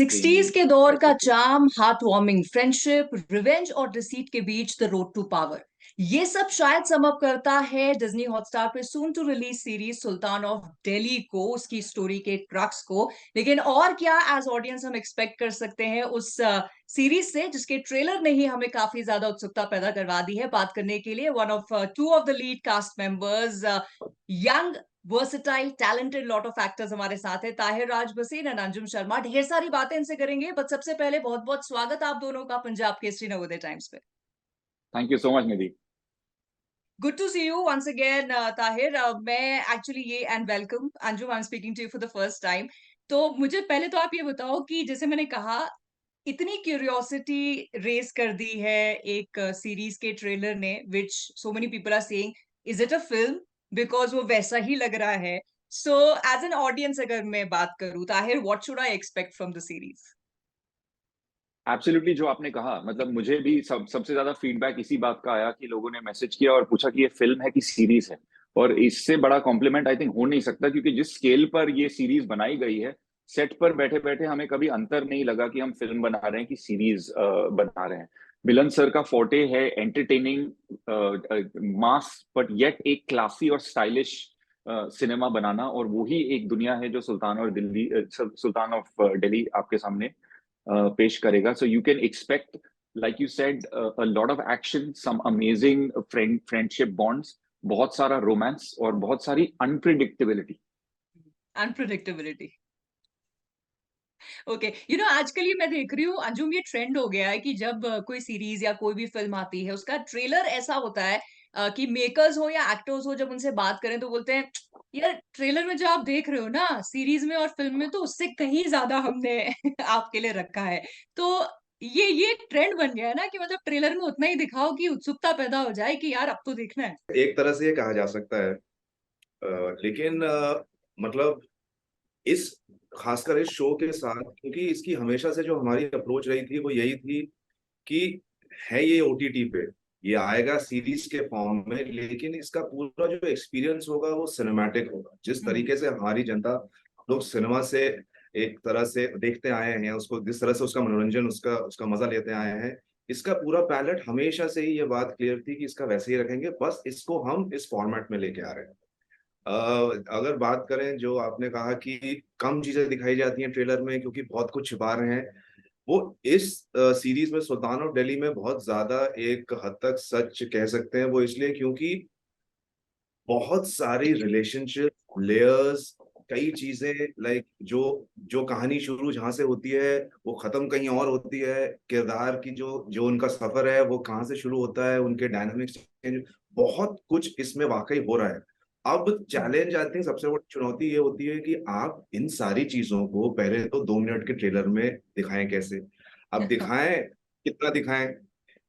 60s के दौर का charm, heart warming friendship, revenge और डिसीट के बीच द रोड टू पावर, ये सब शायद सम अप करता है डिज्नी हॉटस्टार पे soon to release series Sultan of Delhi को, उसकी स्टोरी के क्रक्स को। लेकिन और क्या एज ऑडियंस हम एक्सपेक्ट कर सकते हैं उस सीरीज से, जिसके ट्रेलर ने ही हमें काफी ज्यादा उत्सुकता पैदा करवा दी है। बात करने के लिए one of two of the lead cast members, young versatile talented lot of actors हमारे साथ है, ताहिर राज भसीन और अंजुम शर्मा। ढेर सारी बातें इनसे करेंगे, बट सबसे पहले बहुत बहुत स्वागत आप दोनों का पंजाब केसरी नवोदय टाइम्स पे। Thank you so much Nidhi. Good to see you once again Tahir. मैं एक्चुअली ये and welcome Anjum, I am speaking to you for the first time. तो मुझे पहले तो आप ये बताओ कि जैसे मैंने कहा, इतनी क्यूरियोसिटी रेस कर दी है एक सीरीज के ट्रेलर ने, which so many people are saying is it a film, because वो वैसा ही लग रहा है। सो एज एन ऑडियंस अगर मैं बात करूं, Tahir, what should I expect from the series? Absolutely जो आपने कहा, मतलब मुझे भी सबसे ज्यादा फीडबैक इसी बात का आया कि लोगों ने मैसेज किया और पूछा कि ये फिल्म है कि सीरीज है। और इससे बड़ा कॉम्प्लीमेंट आई थिंक हो नहीं सकता, क्योंकि जिस स्केल पर ये सीरीज बनाई गई है, सेट पर बैठे बैठे हमें कभी अंतर नहीं लगा कि हम फिल्म बना रहे हैं कि सीरीज बना रहे हैं। मिलन सर का फोर्टे है एंटरटेनिंग मास बट येट एक क्लासी और स्टाइलिश सिनेमा बनाना, और वही एक दुनिया है जो सुल्तान ऑफ दिल्ली आपके सामने पेश करेगा। So you can expect, like you said, a lot of action, some amazing friendship bonds, बहुत सारा रोमांस और बहुत सारी unpredictability. Unpredictability. Okay, you know आजकल ये मैं देख रही हूँ अंजुम, ये ट्रेंड हो गया है कि जब कोई सीरीज या कोई भी फिल्म आती है, उसका ट्रेलर ऐसा होता है कि मेकर्स हो या एक्टर्स हो, जब उनसे बात करें तो बोलते हैं यार ट्रेलर में जो आप देख रहे हो ना सीरीज में और फिल्म में, तो उससे कहीं ज्यादा हमने आपके लिए रखा है। तो ये ट्रेंड बन गया है ना कि मतलब ट्रेलर में उतना ही दिखाओ कि उत्सुकता पैदा हो जाए कि यार अब तो देखना है। एक तरह से ये कहा जा सकता है, लेकिन मतलब इस खासकर इस शो के साथ, क्योंकि इसकी हमेशा से जो हमारी अप्रोच रही थी वो यही थी कि है ये ओटीटी पे, ये आएगा सीरीज के फॉर्म में, लेकिन इसका पूरा जो एक्सपीरियंस होगा वो सिनेमैटिक होगा। जिस तरीके से हमारी जनता, लोग सिनेमा से एक तरह से देखते आए हैं उसको, जिस तरह से उसका मनोरंजन, उसका उसका मजा लेते आए हैं, इसका पूरा पैलेट हमेशा से ही ये बात क्लियर थी कि इसका वैसे ही रखेंगे, बस इसको हम इस फॉर्मेट में लेके आ रहे हैं। अगर बात करें जो आपने कहा कि कम चीजें दिखाई जाती हैं ट्रेलर में क्योंकि बहुत कुछ छिपा रहे हैं, वो इस सीरीज में सुल्तान ऑफ दिल्ली में बहुत ज्यादा एक हद तक सच कह सकते हैं। वो इसलिए क्योंकि बहुत सारी रिलेशनशिप लेयर्स, कई चीजें, लाइक जो जो कहानी शुरू जहां से होती है वो खत्म कहीं और होती है, किरदार की जो जो उनका सफर है वो कहाँ से शुरू होता है, उनके डायनामिक्स, बहुत कुछ इसमें वाकई हो रहा है। अब चैलेंज आई थिंक सबसे बड़ी चुनौती ये होती है कि आप इन सारी चीजों को पहले तो 2 मिनट के ट्रेलर में दिखाएं कैसे, अब दिखाएं कितना दिखाएं,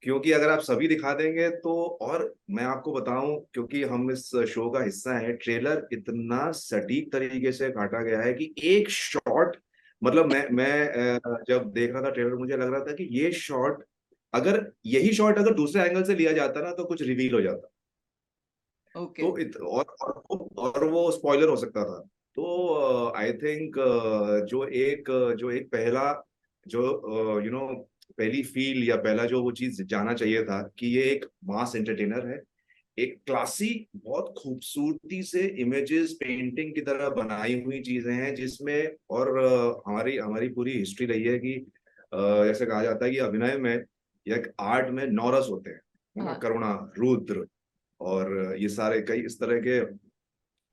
क्योंकि अगर आप सभी दिखा देंगे तो, और मैं आपको बताऊं क्योंकि हम इस शो का हिस्सा है, ट्रेलर इतना सटीक तरीके से काटा गया है कि एक शॉट, मतलब मैं जब देख रहा था ट्रेलर मुझे लग रहा था कि ये शॉट, अगर यही शॉट अगर दूसरे एंगल से लिया जाता ना तो कुछ रिवील हो जाता। ओके। तो और वो स्पॉइलर हो सकता था। तो आई थिंक जो एक पहला जो पहली फील या पहला जो वो चीज जाना चाहिए था कि ये एक मास एंटरटेनर है, एक क्लासी, बहुत खूबसूरती से इमेजेस पेंटिंग की तरह बनाई हुई चीजें हैं जिसमें, और हमारी हमारी पूरी हिस्ट्री रही है कि जैसे कहा जाता है कि अभिनय में या आर्ट में 9 रस होते हैं, है ना, हाँ। करुणा, रुद्र, और ये सारे कई इस तरह के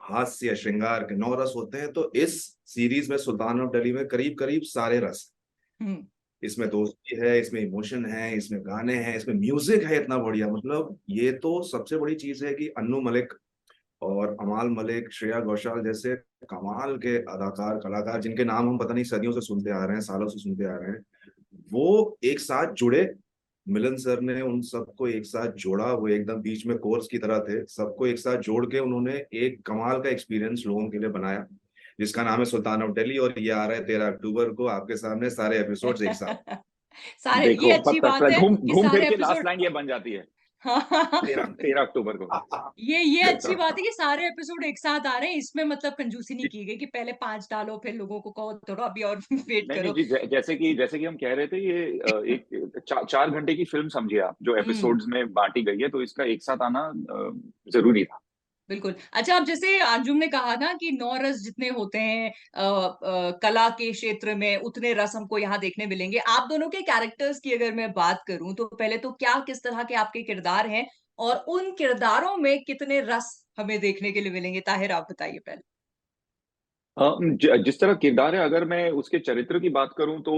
हास्य श्रृंगार के 9 रस होते हैं। तो इस सीरीज में सुल्तान ऑफ दिल्ली में करीब करीब सारे रस, हम्म। इसमें दोस्ती है, इसमें इमोशन है, इसमें गाने हैं, इसमें म्यूजिक है इतना बढ़िया। मतलब ये तो सबसे बड़ी चीज है कि अन्नू मलिक और अमाल मलिक, श्रेया घोषाल जैसे कमाल के अदाकार, कलाकार, जिनके नाम हम पता नहीं सदियों से सुनते आ रहे हैं, सालों से सुनते आ रहे हैं, वो एक साथ जुड़े। मिलन सर ने उन सबको एक साथ जोड़ा, वो एकदम बीच में कोर्स की तरह थे, सबको एक साथ जोड़ के उन्होंने एक कमाल का एक्सपीरियंस लोगों के लिए बनाया, जिसका नाम है सुल्तान ऑफ दिल्ली, और ये आ रहा है 13 अक्टूबर को आपके सामने, सारे एपिसोड्स एक साथ। सारे, ये देखो अच्छी बात पता है घूम कि घूम फिर सारे के लास्ट एपिसोड। लाइन ये बन जाती है। 13 अक्टूबर को। ये अच्छी बात है कि सारे एपिसोड एक साथ आ रहे हैं, इसमें मतलब कंजूसी नहीं की गई कि पहले 5 डालो फिर लोगों को कहो थोड़ा अभी और वेट नहीं करो। जी, जैसे कि हम कह रहे थे, ये एक 4 घंटे की फिल्म समझिए आप, जो हम्म, एपिसोड्स में बांटी गई है, तो इसका एक साथ आना जरूरी था। बिल्कुल। अच्छा, अब जैसे अंजुम ने कहा ना कि 9 रस जितने होते हैं कला के क्षेत्र में, उतने रस हमको यहाँ देखने मिलेंगे। आप दोनों के कैरेक्टर्स की अगर मैं बात करूं तो पहले तो क्या किस तरह के आपके किरदार हैं और उन किरदारों में कितने रस हमें देखने के लिए मिलेंगे? ताहिर, आप बताइए पहले। जिस तरह किरदार है, अगर मैं उसके चरित्र की बात करूं तो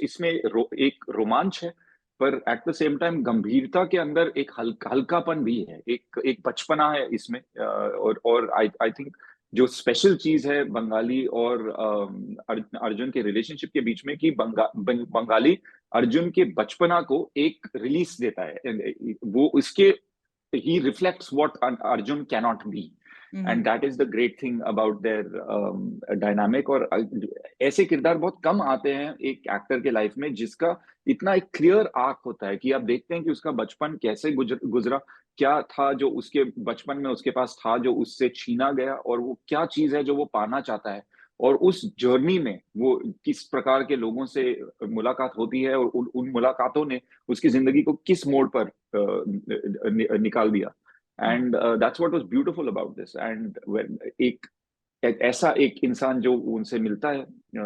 इसमें एक रोमांच है, पर एट द सेम टाइम गंभीरता के अंदर एक हल्कापन भी है, एक बचपना है इसमें। और आई थिंक जो स्पेशल चीज है बंगाली और अर्जुन के रिलेशनशिप के बीच में, कि बंगाली अर्जुन के बचपना को एक रिलीज देता है, वो इसके he reflects what Arjun cannot be, hmm, and that is the great thing about their dynamic। और ऐसे किरदार बहुत कम आते हैं एक एक्टर के लाइफ में जिसका इतना एक क्लियर आर्क होता है कि आप देखते हैं कि उसका बचपन कैसे गुजरा, क्या था जो उसके बचपन में उसके पास था जो उससे छीना गया, और वो क्या चीज है जो वो पाना चाहता है, और उस जर्नी में वो किस प्रकार के लोगों से मुलाकात होती है, और उन मुलाकातों ने उसकी जिंदगी को किस मोड़ पर निकाल दिया। Hmm, and that's what was beautiful about this. And ऐसा एक इंसान जो उनसे मिलता है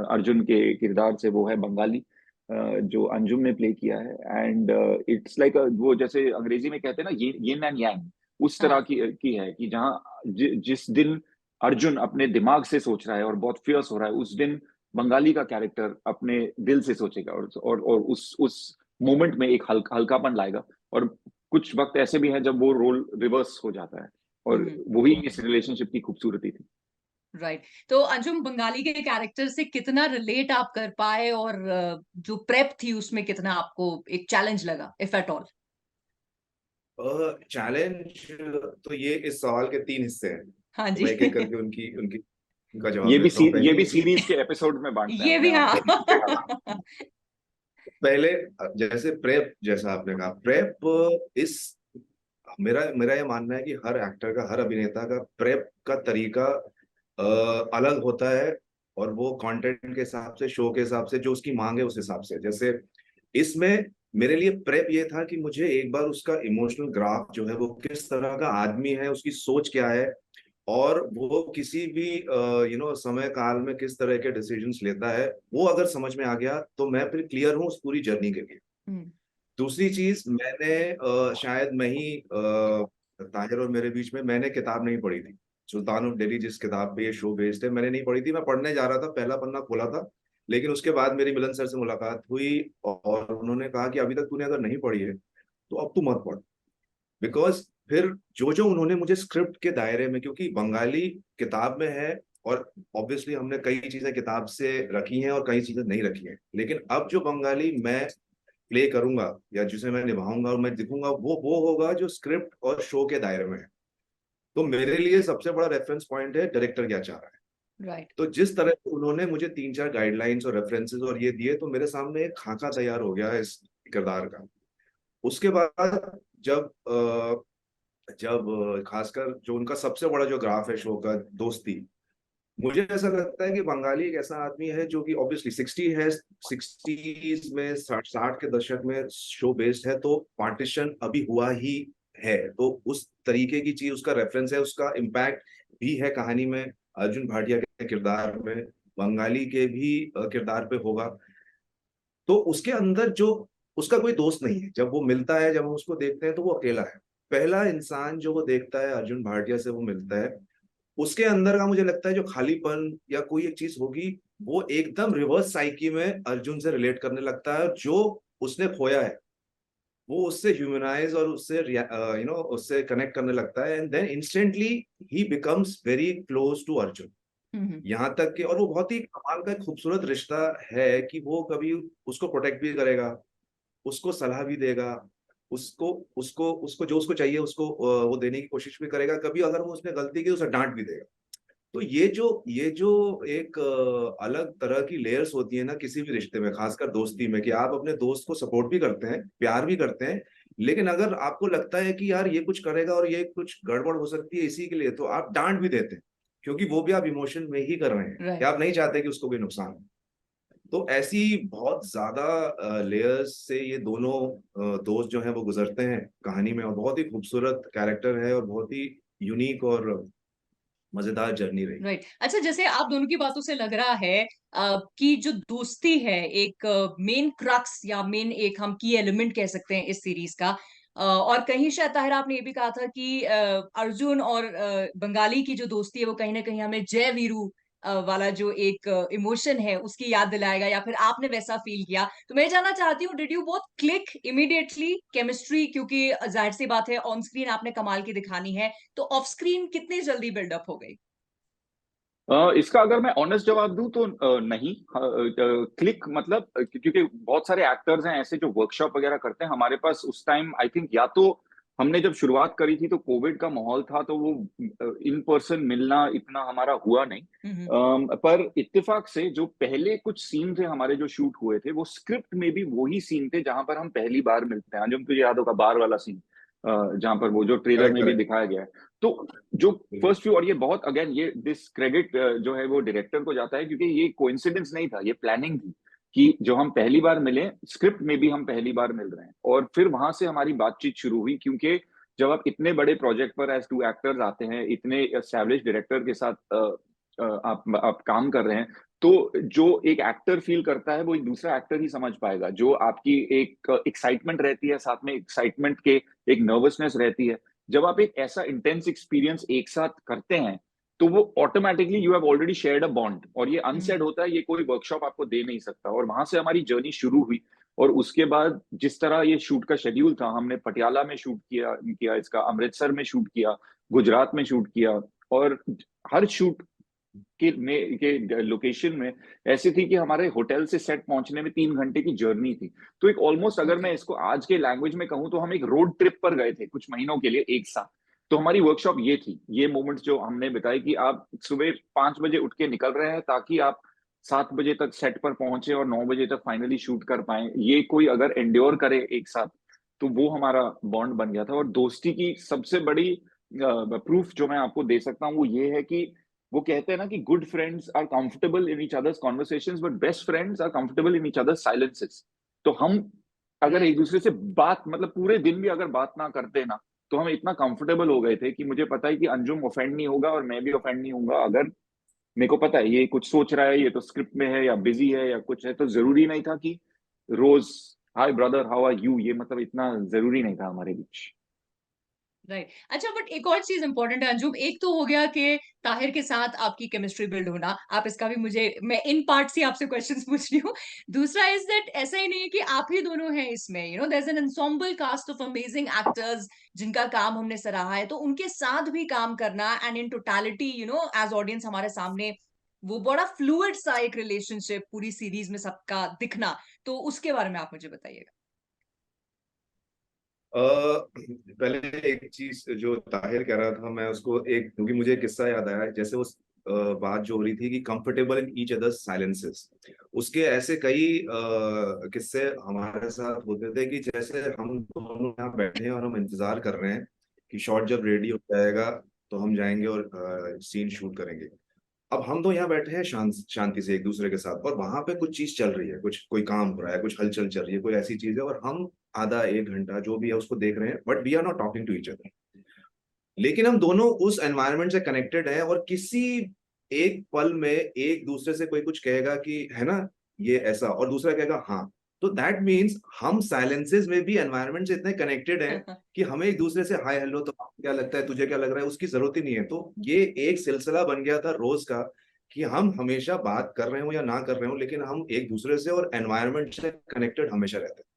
अर्जुन के किरदार से, वो है बंगाली, जो अंजुम ने प्ले किया है। एंड इट्स लाइक वो जैसे अंग्रेजी में कहते हैं ना, यिन एंड यांग, उस तरह हाँ, की है कि जहाँ जिस दिन अर्जुन अपने दिमाग से सोच रहा है और बहुत फियर्स हो रहा है, उस दिन बंगाली का कैरेक्टर अपने दिल से सोचेगा, और उस मोमेंट में एक हल्कापन लाएगा। और कुछ वक्त ऐसे भी हैं जब वो रोल रिवर्स हो जाता है, और हम्म, वही इस रिलेशनशिप की खूबसूरती थी। राइट। तो अंजुम, बंगाली के कैरेक्टर से कितना रिलेट आप कर पाए और जो प्रेप थी उसमें कितना आपको एक चैलेंज लगा, इफ एट ऑल? चैलेंज तो ये इस सवाल के 3 हिस्से हैं, हाँ तो जी। मैं एक एक करके उनकी उनकी उनका जवाब देता हूँ। ये पहली भी सीरीज के एपिसोड में बांटते हैं ये अपने भी, आप हाँ। को। पहले, जैसे प्रेप, जैसा आपने कहा प्रेप, इस मेरा मेरा ये मानना है कि हर एक्टर का, हर अभिनेता का प्रेप का तरीका अलग होता है, और वो कंटेंट के हिसाब से, शो के हिसाब से, जो उसकी मांग है उस हिसाब से। जैसे इसमें मेरे लिए प्रेप ये था कि मुझे एक बार उसका इमोशनल ग्राफ जो है, वो किस तरह का आदमी है, उसकी सोच क्या है, और वो किसी भी समय काल में किस तरह के डिसीजंस लेता है, वो अगर समझ में आ गया तो मैं फिर क्लियर हूँ उस पूरी जर्नी के लिए। हम्म, दूसरी चीज, मैंने शायद मैं ही ताहिर और मेरे बीच में, मैंने किताब नहीं पढ़ी थी। सुल्तान ऑफ दिल्ली जिस किताब पे ये शो बेस्ड है, मैंने नहीं पढ़ी थी। मैं पढ़ने जा रहा था, पहला पन्ना खोला था, लेकिन उसके बाद मेरी मिलन सर से मुलाकात हुई, और उन्होंने कहा कि अभी तक तूने अगर नहीं पढ़ी है तो अब तू मत पढ़। बिकॉज फिर जो जो उन्होंने मुझे स्क्रिप्ट के दायरे में, क्योंकि बंगाली किताब में है, और ऑब्वियसली हमने कई चीजें किताब से रखी हैं और कई चीजें नहीं रखी हैं, लेकिन अब जो बंगाली मैं प्ले करूंगा या जिसे मैं निभाऊंगा और मैं दिखूंगा, वो होगा जो स्क्रिप्ट और शो के दायरे में है। तो मेरे लिए सबसे बड़ा रेफरेंस पॉइंट है डायरेक्टर क्या चाह रहा है। राइट। तो जिस तरह से उन्होंने मुझे 3-4 गाइडलाइंस और रेफरेंसेस और ये दिए, तो मेरे सामने एक खाका तैयार हो गया है इस किरदार का। उसके बाद जब खासकर जो उनका सबसे बड़ा जो ग्राफ है शो का, दोस्ती, मुझे ऐसा लगता है कि बंगाली एक ऐसा आदमी है जो कि ऑब्वियसली 60s में, 60 के दशक में शो बेस्ड है, तो पार्टीशन अभी हुआ ही है, तो उस तरीके की चीज, उसका रेफरेंस है, उसका इम्पैक्ट भी है कहानी में, अर्जुन भाटिया के किरदार में, बंगाली के भी किरदार पे होगा। तो उसके अंदर जो, उसका कोई दोस्त नहीं है, जब वो मिलता है, जब हम उसको देखते हैं तो वो अकेला है। पहला इंसान जो वो देखता है अर्जुन भाटिया से, वो मिलता है, उसके अंदर का मुझे लगता है जो खालीपन या कोई एक चीज होगी, वो एकदम रिवर्स साइकी में अर्जुन से रिलेट करने लगता है। जो उसने खोया है वो उससे ह्यूमनाइज और उससे उससे कनेक्ट करने लगता है, एंड देन इंस्टेंटली ही becomes very close to Arjun. Hmm, यहाँ तक कि, और वो बहुत ही कमाल का एक खूबसूरत रिश्ता है कि वो कभी उसको प्रोटेक्ट भी करेगा, उसको सलाह भी देगा, उसको उसको उसको जो उसको चाहिए उसको वो देने की कोशिश भी करेगा, कभी अगर वो उसने गलती की तो उसे डांट भी देगा। तो ये जो एक अलग तरह की लेयर्स होती है ना किसी भी रिश्ते में, खासकर दोस्ती में, कि आप अपने दोस्त को सपोर्ट भी करते हैं, प्यार भी करते हैं, लेकिन अगर आपको लगता है कि यार ये कुछ करेगा और ये कुछ गड़बड़ हो सकती है इसी के लिए, तो आप डांट भी देते हैं, क्योंकि वो भी आप इमोशन में ही कर रहे हैं, राइट। या आप नहीं चाहते कि उसको कोई नुकसान हो। तो ऐसी बहुत ज्यादा लेयर्स से ये दोनों दोस्त जो हैं वो गुजरते हैं कहानी में, और बहुत ही खूबसूरत कैरेक्टर है और बहुत ही यूनिक और मजेदार जर्नी रही। राइट। अच्छा, जैसे आप दोनों की बातों से लग रहा है कि जो दोस्ती है एक मेन क्रक्स या मेन एक हम की एलिमेंट कह सकते हैं इस सीरीज का। और कहीं शायद ताहिर आपने ये भी कहा था कि अर्जुन और बंगाली की जो दोस्ती है वो कहीं ना कहीं हमें जय वीरू वाला जो एक इमोशन है उसकी याद दिलाएगा, या फिर आपने वैसा फील किया। तो मैं जानना चाहती हूँ, did you both click immediately chemistry? क्योंकि जाहिर सी बात है ऑन स्क्रीन आपने कमाल की दिखानी है, तो ऑफ स्क्रीन कितनी जल्दी बिल्डअप हो गई? इसका अगर मैं ऑनेस्ट जवाब दूं तो नहीं। क्लिक मतलब क्योंकि बहुत सारे एक्टर्स हैं ऐसे जो वर्कशॉप वगैरह करते हैं हमारे पास उस टाइम। आई थिंक या तो हमने जब शुरुआत करी थी तो कोविड का माहौल था, तो वो इन पर्सन मिलना इतना हमारा हुआ नहीं। पर इत्तेफाक से जो पहले कुछ सीन थे हमारे जो शूट हुए थे, वो स्क्रिप्ट में भी वही सीन थे जहां पर हम पहली बार मिलते हैं। जो तुझे याद होगा बार वाला सीन, जहां पर वो जो ट्रेलर करेक्ट में भी करेक्ट। दिखाया गया है। तो जो फर्स्ट व्यू, और ये बहुत अगेन ये दिस क्रेडिट जो है वो डायरेक्टर को जाता है, क्योंकि ये कोइंसिडेंस नहीं था, ये प्लानिंग थी कि जो हम पहली बार मिले, स्क्रिप्ट में भी हम पहली बार मिल रहे हैं। और फिर वहां से हमारी बातचीत शुरू हुई, क्योंकि जब आप इतने बड़े प्रोजेक्ट पर एज टू एक्टर्स आते हैं, इतने एस्टैब्लिश डायरेक्टर के साथ आप काम कर रहे हैं, तो जो एक एक्टर फील करता है वो एक दूसरा एक्टर ही समझ पाएगा। जो आपकी एक एक्साइटमेंट रहती है, साथ में एक्साइटमेंट के एक नर्वसनेस रहती है, जब आप एक ऐसा इंटेंस एक्सपीरियंस एक साथ करते हैं, तो वो automatically you have already shared a bond, और ये अनसेड होता है, ये कोई वर्कशॉप आपको दे नहीं सकता। और वहां से हमारी जर्नी शुरू हुई। और उसके बाद जिस तरह ये शूट का शेड्यूल था, हमने पटियाला में शूट किया इसका, अमृतसर में शूट किया, गुजरात में शूट किया, और हर शूट के लोकेशन में ऐसी थी कि हमारे होटल से सेट पहुंचने में 3 घंटे की जर्नी थी। तो एक ऑलमोस्ट, अगर मैं इसको आज के लैंग्वेज में कहूं, तो हम एक रोड ट्रिप पर गए थे कुछ महीनों के लिए एक साथ। तो हमारी वर्कशॉप ये थी, ये मोमेंट्स जो हमने बताए कि आप सुबह 5 बजे उठ के निकल रहे हैं ताकि आप 7 बजे तक सेट पर पहुंचे और 9 बजे तक फाइनली शूट कर पाए। ये कोई अगर एंड्योर करे एक साथ, तो वो हमारा बॉन्ड बन गया था। और दोस्ती की सबसे बड़ी प्रूफ जो मैं आपको दे सकता हूँ वो ये है कि वो कहते हैं ना कि good friends are comfortable in each other's conversations, but best friends are comfortable in each other's silences. तो हम अगर एक दूसरे से बात, मतलब पूरे दिन भी अगर बात ना करते ना, तो हम इतना कंफर्टेबल हो गए थे कि मुझे पता है कि अंजुम ऑफेंड नहीं होगा और मैं भी ऑफेंड नहीं होऊंगा। अगर मेरे को पता है ये कुछ सोच रहा है, ये तो स्क्रिप्ट में है या बिजी है या कुछ है, तो जरूरी नहीं था कि रोज hi brother how are you, ये मतलब इतना जरूरी नहीं था हमारे बीच। राइट। अच्छा, बट एक और चीज इंपॉर्टेंट है अंजुम। एक तो हो गया कि ताहिर के साथ आपकी केमिस्ट्री बिल्ड होना, आप इसका भी मुझे, मैं इन पार्ट से आपसे क्वेश्चंस पूछ रही हूँ। दूसरा इज दैट ऐसा ही नहीं है कि आप ही दोनों हैं इसमें, there is an ensemble cast of amazing actors जिनका काम हमने सराहा है। तो उनके साथ भी काम करना and in totality as audience हमारे सामने वो बड़ा फ्लूइड सा एक रिलेशनशिप पूरी सीरीज में सबका दिखना, तो उसके बारे में आप मुझे बताइएगा। पहले एक चीज जो ताहिर कह रहा था, मैं उसको एक, क्योंकि मुझे एक किस्सा याद आया, जैसे उस बात जो हो रही थी कि comfortable in each other's silences, उसके ऐसे कई किस्से हमारे साथ होते थे कि जैसे हम दोनों यहाँ बैठे हैं और हम इंतजार कर रहे हैं कि शॉट जब रेडी हो जाएगा तो हम जाएंगे और सीन शूट करेंगे। अब हम तो यहाँ बैठे हैं शांति से एक दूसरे के साथ, और वहां पे कुछ चीज चल रही है, कुछ कोई काम हो रहा है, कुछ हलचल चल रही है, कोई ऐसी चीज है, और हम आधा एक घंटा जो भी है उसको देख रहे हैं, but we are not talking to each other. लेकिन हम दोनों उस एनवायरनमेंट से कनेक्टेड हैं, और किसी एक पल में एक दूसरे से कोई कुछ कहेगा कि है ना ये ऐसा, और दूसरा कहेगा हाँ, तो दैट मीन्स हम साइलेंसेस में भी एनवायरनमेंट से इतने कनेक्टेड हैं कि हमें एक दूसरे से हाय हेलो, तो आपको क्या लगता है, तुझे क्या लग रहा है, उसकी जरूरत ही नहीं है। तो ये एक सिलसिला बन गया था रोज का, कि हम हमेशा बात कर रहे हो या ना कर रहे हो, लेकिन हम एक दूसरे से और एनवायरनमेंट से कनेक्टेड हमेशा रहते हैं।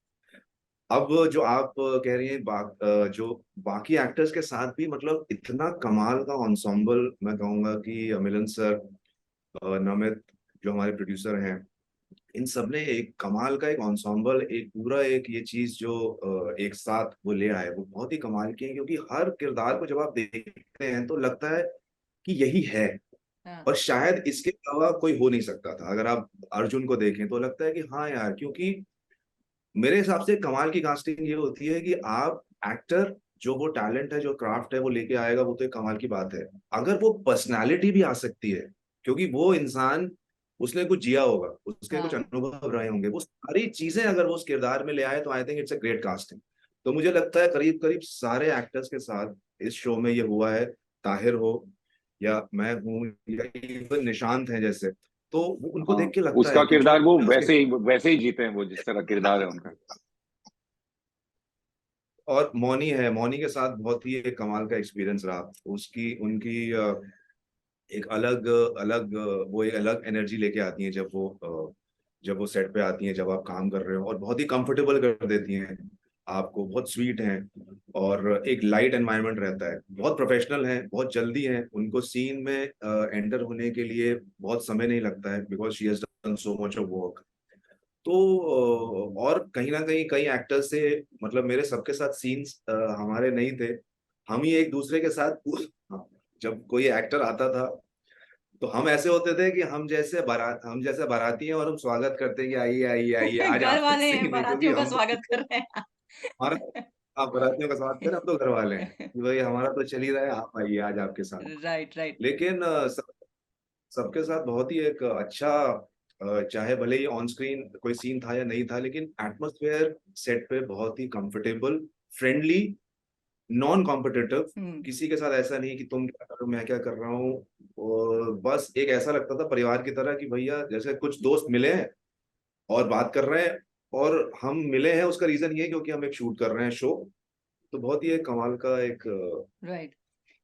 अब जो आप कह रही हैं जो बाकी एक्टर्स के साथ भी, मतलब इतना कमाल का ensemble, मैं कहूंगा कि मिलन सर, नमित जो हमारे प्रोड्यूसर हैं, इन सब ने एक कमाल का एक ensemble, एक पूरा एक ये चीज जो एक साथ वो ले आए, वो बहुत ही कमाल की है। क्योंकि हर किरदार को जब आप देखते हैं तो लगता है कि यही है, हाँ, और शायद इसके अलावा कोई हो नहीं सकता था। अगर आप अर्जुन को देखें तो लगता है कि हाँ यार, क्योंकि मेरे हिसाब से कमाल की कास्टिंग ये होती है कि आप एक्टर जो वो टैलेंट है, जो क्राफ्ट है वो लेके आएगा, वो तो एक कमाल की बात है। अगर वो पर्सनालिटी भी आ सकती है, क्योंकि वो इंसान, उसने कुछ जिया होगा, उसके कुछ हाँ, अनुभव रहे होंगे, वो सारी चीजें अगर वो उस किरदार में ले आए तो I think it's a great casting. तो मुझे लगता है करीब करीब सारे एक्टर्स के साथ इस शो में ये हुआ है। ताहिर हो या मैं हूँ या इवन निशांत है जैसे, तो उनको हाँ, देख के लगता उसका है कि जो किरदार वो उसके, वैसे ही जीते हैं, वो जिस तरह किरदार है उनका। और मौनी है, मौनी के साथ बहुत ही एक कमाल का एक्सपीरियंस रहा। उसकी उनकी एक अलग अलग वो एक अलग एनर्जी लेके आती हैं जब वो सेट पे आती हैं, जब आप काम कर रहे हो, और बहुत ही कंफर्टेबल कर देती हैं आपको, बहुत स्वीट हैं, और एक लाइट एनवायरनमेंट रहता है, बहुत प्रोफेशनल हैं, बहुत जल्दी हैं, उनको सीन में एंटर होने के लिए बहुत समय नहीं लगता है, because she has done so much of work. तो और कहीं ना कहीं कई एक्टर्स से, मतलब मेरे सबके साथ सीन्स हमारे नहीं थे, हम ही एक दूसरे के साथ जब कोई एक्टर आता था तो हम ऐसे होते थे कि हम जैसे बाराती हैं और हम स्वागत करते हैं कि आइए आइए आइए, आज घर आपका वाले हैं, सीन है, क्योंकि बारातियों का हम तो, स्वागत कर रहे हमारा, आप बारातियों का स्वागत करें, हम तो घर वाले हैं हैं। कि भाई हमारा तो चल ही रहा है, आप आइए आज आपके साथ। राइट, राइट, लेकिन सबके साथ बहुत ही एक अच्छा, चाहे भले ही ऑन स्क्रीन कोई सीन था या नहीं था, लेकिन एटमॉस्फेयर सेट पे बहुत ही कंफर्टेबल, फ्रेंडली, नॉन कॉम्पिटिटिव। हम्म, किसी के साथ ऐसा नहीं कि तुम क्या कर रहे हो, मैं क्या कर रहा हूँ, और बस एक ऐसा लगता था परिवार की तरह कि भैया जैसे कुछ दोस्त मिले हैं और बात कर रहे हैं, और हम मिले हैं उसका रीजन ये है क्योंकि हम एक शूट कर रहे हैं शो। तो बहुत ही एक कमाल का एक राइट।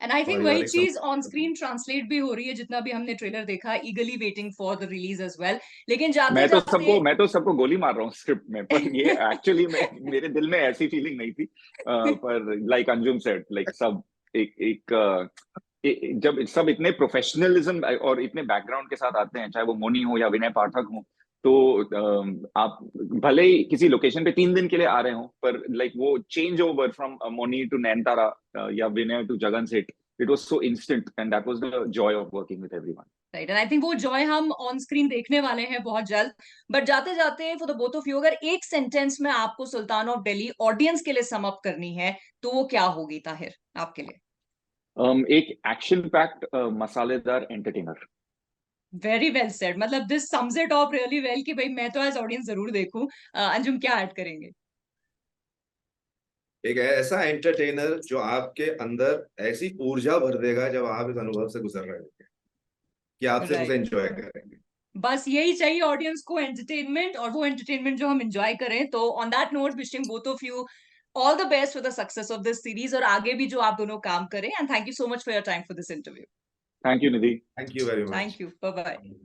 एंड आई थिंक वही पारिवारिक चीज ऑन समय। स्क्रीन ट्रांसलेट भी हो रही है, जितना भी हमने ट्रेलर देखा, eagerly waiting for the release as well. लेकिन जाते जाते मैं तो सबको गोली मार रहा हूँ स्क्रिप्ट में, पर ये एक्चुअली में मेरे दिल में ऐसी फीलिंग नहीं थी। पर लाइक अंजुम सेड, लाइक सब एक एक जब सब इतने प्रोफेशनलिज्म और इतने बैकग्राउंड के साथ आते हैं, चाहे वो मोनी हो या विनय पाठक हो, तो आप भले ही किसी लोकेशन पे 3 दिन के लिए आ रहे हो, पर लाइक वो change over from Moni to Nayanthara या Vinay to Jagan Seth, it was so instant, and that was the joy of working with everyone. Right, and I think वो जॉय हम ऑन स्क्रीन देखने वाले हैं बहुत जल्द। बट जाते जाते for the both of you, अगर एक सेंटेंस में आपको सुल्तान ऑफ दिल्ली ऑडियंस के लिए सम अप करनी है, तो वो क्या होगी ताहिर आपके लिए? एक एक्शन पैक्ड मसालेदार एंटरटेनर। वेरी वेल सेड, मतलब this sums it up really well कि भाई मैं तो एज ऑडियंस जरूर देखूं। अंजुम क्या ऐड करेंगे? एक ऐसा एंटरटेनर जो आपके अंदर ऐसी ऊर्जा भर देगा जब आप इस अनुभव से गुजर रहे होंगे, कि आप सिर्फ उसे राइट, एंजॉय करेंगे। बस यही चाहिए ऑडियंस को, एंटरटेनमेंट, और वो एंटरटेनमेंट जो हम एंजॉय करें। तो on that note, wishing both of you all the best for the success of this series, और आगे भी जो आप दोनों काम करें। And thank you so much for your time for this interview. Thank you Nidhi. Thank you very much. Thank you, bye bye.